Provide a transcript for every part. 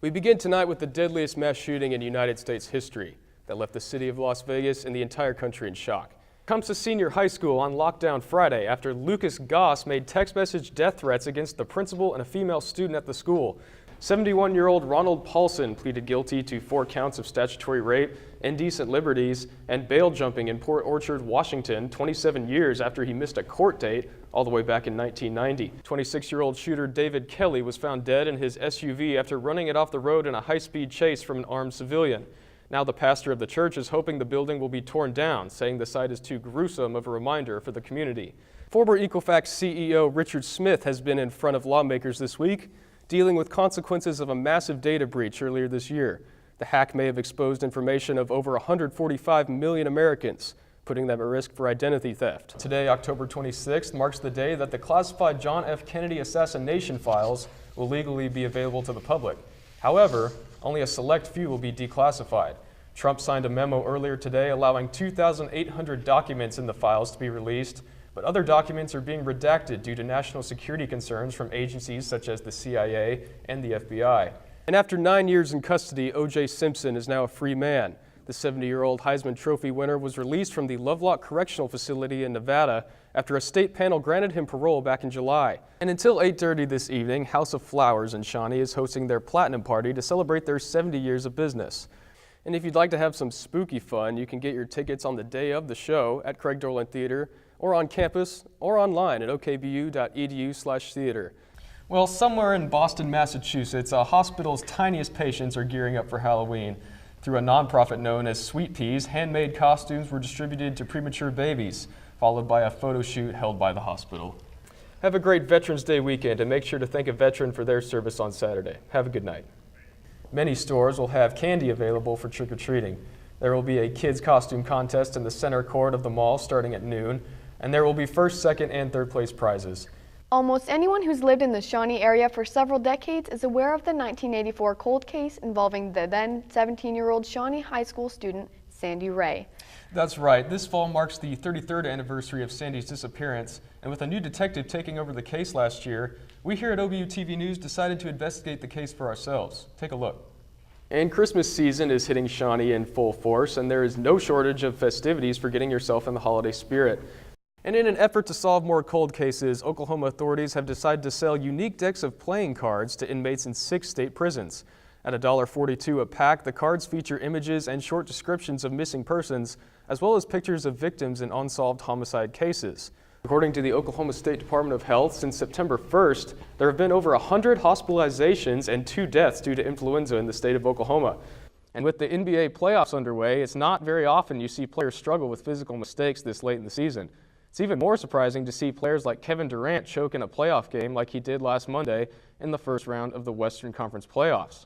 We begin tonight with the deadliest mass shooting in United States history that left the city of Las Vegas and the entire country in shock. Comes to Senior High School on lockdown Friday after Lucas Goss made text message death threats against the principal and a female student at the school. 71-year-old Ronald Paulson pleaded guilty to 4 counts of statutory rape, indecent liberties, and bail jumping in Port Orchard, Washington, 27 years after he missed a court date all the way back in 1990. 26-year-old shooter David Kelly was found dead in his SUV after running it off the road in a high-speed chase from an armed civilian. Now the pastor of the church is hoping the building will be torn down, saying the site is too gruesome of a reminder for the community. Former Equifax CEO Richard Smith has been in front of lawmakers this week, dealing with consequences of a massive data breach earlier this year. The hack may have exposed information of over 145 million Americans, putting them at risk for identity theft. Today, October 26th, marks the day that the classified John F. Kennedy assassination files will legally be available to the public. However, only a select few will be declassified. Trump signed a memo earlier today allowing 2,800 documents in the files to be released, but other documents are being redacted due to national security concerns from agencies such as the CIA and the FBI. And after 9 years in custody, O.J. Simpson is now a free man. The 70-year-old Heisman Trophy winner was released from the Lovelock Correctional Facility in Nevada after a state panel granted him parole back in July. And until 8:30 this evening, House of Flowers in Shawnee is hosting their Platinum Party to celebrate their 70 years of business. And if you'd like to have some spooky fun, you can get your tickets on the day of the show at Craig Dorland Theater, or on campus, or online at okbu.edu/theater. Well, somewhere in Boston, Massachusetts, a hospital's tiniest patients are gearing up for Halloween. Through a nonprofit known as Sweet Peas, handmade costumes were distributed to premature babies, followed by a photo shoot held by the hospital. Have a great Veterans Day weekend, and make sure to thank a veteran for their service on Saturday. Have a good night. Many stores will have candy available for trick-or-treating. There will be a kids' costume contest in the center court of the mall starting at noon, and there will be first, second, and third place prizes. Almost anyone who's lived in the Shawnee area for several decades is aware of the 1984 cold case involving the then 17-year-old Shawnee High School student, Sandy Ray. That's right. This fall marks the 33rd anniversary of Sandy's disappearance, and with a new detective taking over the case last year, we here at OBU TV News decided to investigate the case for ourselves. Take a look. And Christmas season is hitting Shawnee in full force, and there is no shortage of festivities for getting yourself in the holiday spirit. And in an effort to solve more cold cases, Oklahoma authorities have decided to sell unique decks of playing cards to inmates in 6 state prisons. At $1.42 a pack, the cards feature images and short descriptions of missing persons, as well as pictures of victims in unsolved homicide cases. According to the Oklahoma State Department of Health, since September 1st, there have been over 100 hospitalizations and 2 deaths due to influenza in the state of Oklahoma. And with the NBA playoffs underway, it's not very often you see players struggle with physical mistakes this late in the season. It's even more surprising to see players like Kevin Durant choke in a playoff game like he did last Monday in the first round of the Western Conference playoffs.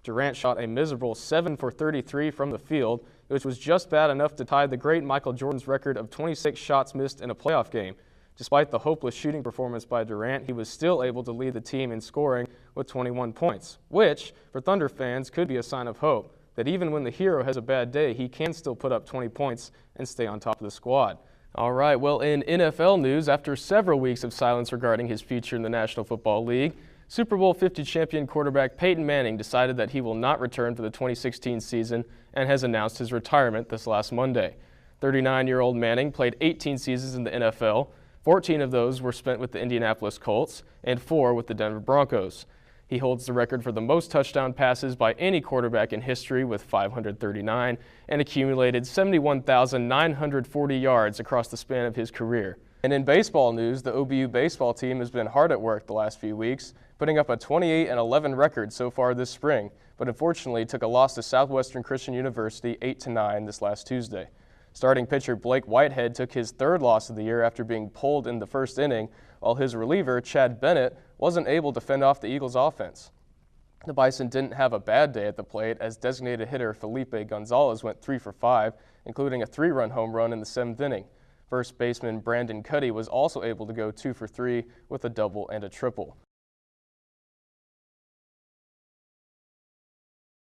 Durant shot a miserable 7 for 33 from the field, which was just bad enough to tie the great Michael Jordan's record of 26 shots missed in a playoff game. Despite the hopeless shooting performance by Durant, he was still able to lead the team in scoring with 21 points, which, for Thunder fans, could be a sign of hope, that even when the hero has a bad day, he can still put up 20 points and stay on top of the squad. All right, well, in NFL news, after several weeks of silence regarding his future in the National Football League, Super Bowl 50 champion quarterback Peyton Manning decided that he will not return for the 2016 season and has announced his retirement this last Monday. 39-year-old Manning played 18 seasons in the NFL. 14 of those were spent with the Indianapolis Colts and 4 with the Denver Broncos. He holds the record for the most touchdown passes by any quarterback in history with 539 and accumulated 71,940 yards across the span of his career. And in baseball news, the OBU baseball team has been hard at work the last few weeks, putting up a 28-11 record so far this spring, but unfortunately took a loss to Southwestern Christian University 8-9 this last Tuesday. Starting pitcher Blake Whitehead took his 3rd loss of the year after being pulled in the first inning, while his reliever, Chad Bennett, wasn't able to fend off the Eagles' offense. The Bison didn't have a bad day at the plate as designated hitter Felipe Gonzalez went 3 for 5, including a 3-run home run in the 7th inning. First baseman Brandon Cuddy was also able to go 2 for 3 with a double and a triple.